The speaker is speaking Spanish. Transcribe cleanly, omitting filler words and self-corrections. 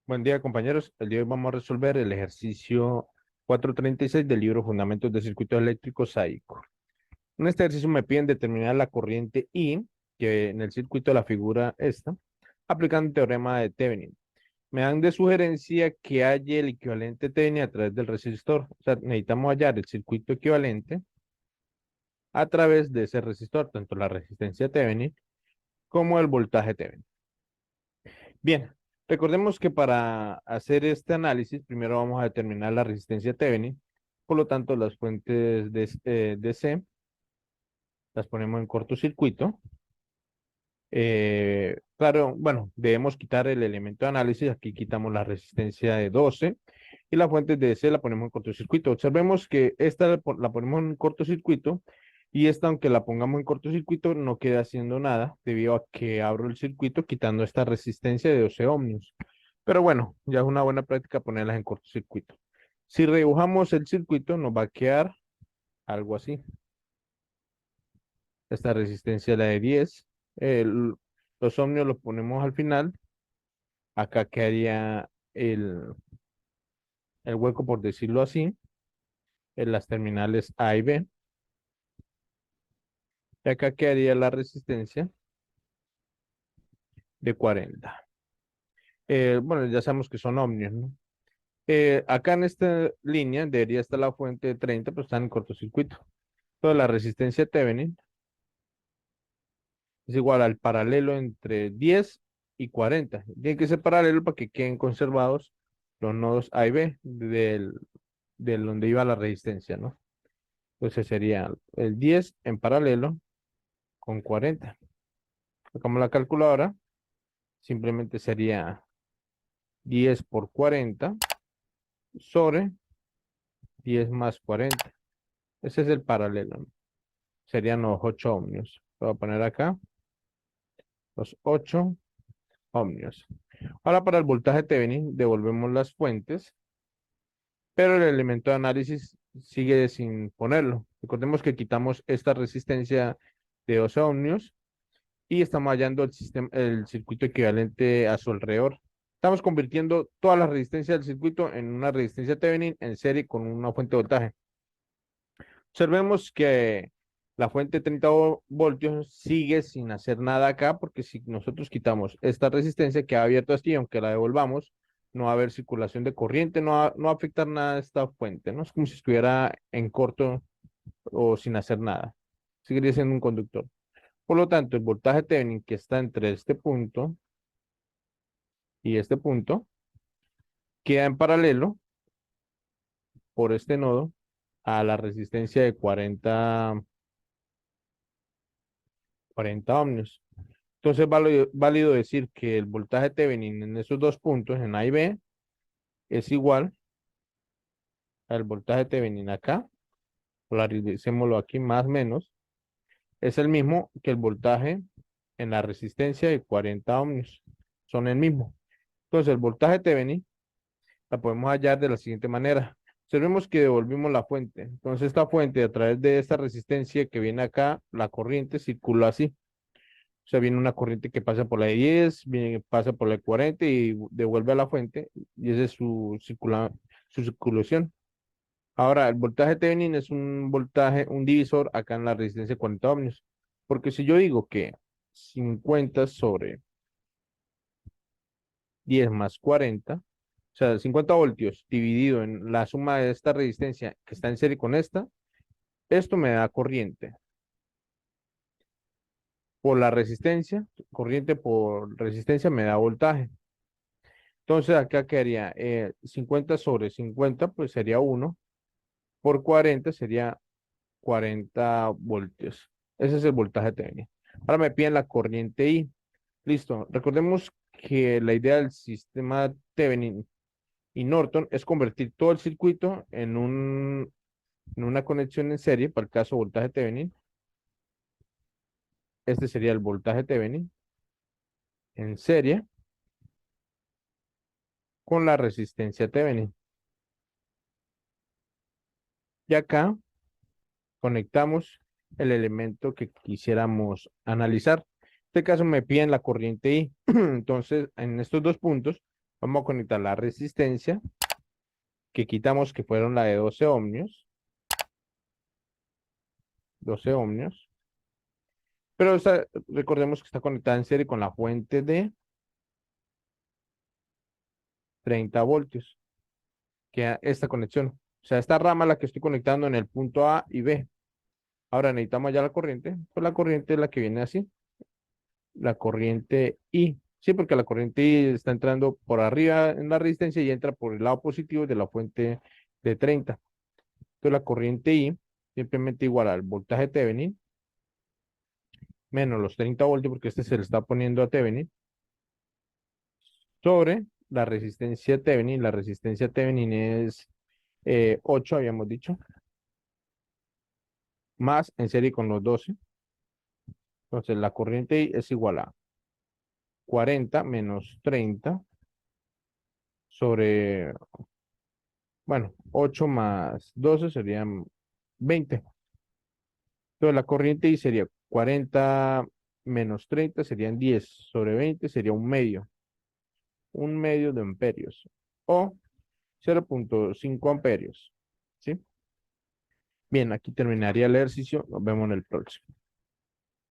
Buen día, compañeros. El día de hoy vamos a resolver el ejercicio 436 del libro Fundamentos de Circuitos Eléctricos SAICO. En este ejercicio me piden determinar la corriente I, que en el circuito la figura esta, aplicando el teorema de Thevenin. Me dan de sugerencia que haya el equivalente Thevenin a través del resistor. O sea, necesitamos hallar el circuito equivalente a través de ese resistor, tanto la resistencia Thevenin como el voltaje Thevenin. Bien, recordemos que para hacer este análisis, primero vamos a determinar la resistencia Thevenin. Por lo tanto, las fuentes de DC las ponemos en cortocircuito. Claro, bueno, debemos quitar el elemento de análisis. Aquí quitamos la resistencia de 12 y la fuente de DC la ponemos en cortocircuito. Observemos que esta la ponemos en cortocircuito y esta, aunque la pongamos en cortocircuito, no queda haciendo nada debido a que abro el circuito quitando esta resistencia de 12 ohmios. Pero bueno, ya es una buena práctica ponerlas en cortocircuito. Si redibujamos el circuito, nos va a quedar algo así. Esta resistencia es la de 10. El- los ohmios los ponemos al final. Acá quedaría el hueco, por decirlo así, en las terminales A y B. Y acá quedaría la resistencia de 40. Bueno, ya sabemos que son ohmios, ¿no? Acá en esta línea debería estar la fuente de 30, pero está en cortocircuito. Entonces la resistencia Thevenin es igual al paralelo entre 10 y 40. Tiene que ser paralelo para que queden conservados los nodos A y B del donde iba la resistencia, ¿no? Entonces sería el 10 en paralelo con 40. Sacamos la calculadora, simplemente sería 10 por 40 sobre 10 más 40. Ese es el paralelo, ¿no? Serían los 8 ohmios. Lo voy a poner acá, los 8 ohmios. Ahora para el voltaje Thevenin devolvemos las fuentes, pero el elemento de análisis sigue sin ponerlo. Recordemos que quitamos esta resistencia de 12 ohmios y estamos hallando el circuito equivalente a su alrededor. Estamos convirtiendo toda la resistencia del circuito en una resistencia Thevenin en serie con una fuente de voltaje. Observemos que la fuente de 30 voltios sigue sin hacer nada acá, porque si nosotros quitamos esta resistencia que ha abierto así, aunque la devolvamos, no va a haber circulación de corriente, no va a afectar nada a esta fuente, ¿no? Es como si estuviera en corto o sin hacer nada. Seguiría siendo un conductor. Por lo tanto, el voltaje Thevenin que está entre este punto y este punto queda en paralelo por este nodo a la resistencia de 40 ohmios. Entonces, válido decir que el voltaje Thevenin en esos dos puntos, en A y B, es igual al voltaje Thevenin acá, polaricémoslo aquí más o menos, es el mismo que el voltaje en la resistencia de 40 ohmios. Son el mismo. Entonces, el voltaje Thevenin la podemos hallar de la siguiente manera. Observemos que devolvimos la fuente. Entonces, esta fuente, a través de esta resistencia que viene acá, la corriente circula así. O sea, viene una corriente que pasa por la de 10, pasa por la de 40 y devuelve a la fuente, y esa es su circulación. Ahora, el voltaje Thevenin es un voltaje, un divisor acá en la resistencia de 40 ohmios. Porque si yo digo que 50 sobre 10 más 40, o sea, 50 voltios dividido en la suma de esta resistencia que está en serie con esta, esto me da corriente por la resistencia, corriente por resistencia me da voltaje. Entonces acá quedaría 50 sobre 50, pues sería 1, por 40 sería 40 voltios. Ese es el voltaje Thevenin. Ahora me piden la corriente I. Listo. Recordemos que la idea del sistema Thevenin y Norton es convertir todo el circuito en una conexión en serie, para el caso voltaje Thevenin. Este sería el voltaje Thevenin en serie con la resistencia Thevenin. Y acá conectamos el elemento que quisiéramos analizar. En este caso me piden la corriente I. Entonces, en estos dos puntos, Vamos a conectar la resistencia que quitamos, que fueron la de 12 ohmios. 12 ohmios. Pero recordemos que está conectada en serie con la fuente de 30 voltios. Queda esta conexión. O sea, esta rama la que estoy conectando en el punto A y B. Ahora necesitamos ya la corriente. Pues la corriente es la que viene así. La corriente I. Sí, porque la corriente I está entrando por arriba en la resistencia y entra por el lado positivo de la fuente de 30. Entonces la corriente I simplemente igual al voltaje Thevenin menos los 30 voltios, porque este se le está poniendo a Thevenin, sobre la resistencia Thevenin. La resistencia Thevenin es 8, habíamos dicho, más en serie con los 12. Entonces la corriente I es igual a 40 menos 30 sobre, bueno, 8 más 12 serían 20. Entonces la corriente I sería 40 menos 30 serían 10 sobre 20 sería un medio de amperios o 0,5 amperios. ¿Sí? Bien, aquí terminaría el ejercicio. Nos vemos en el próximo.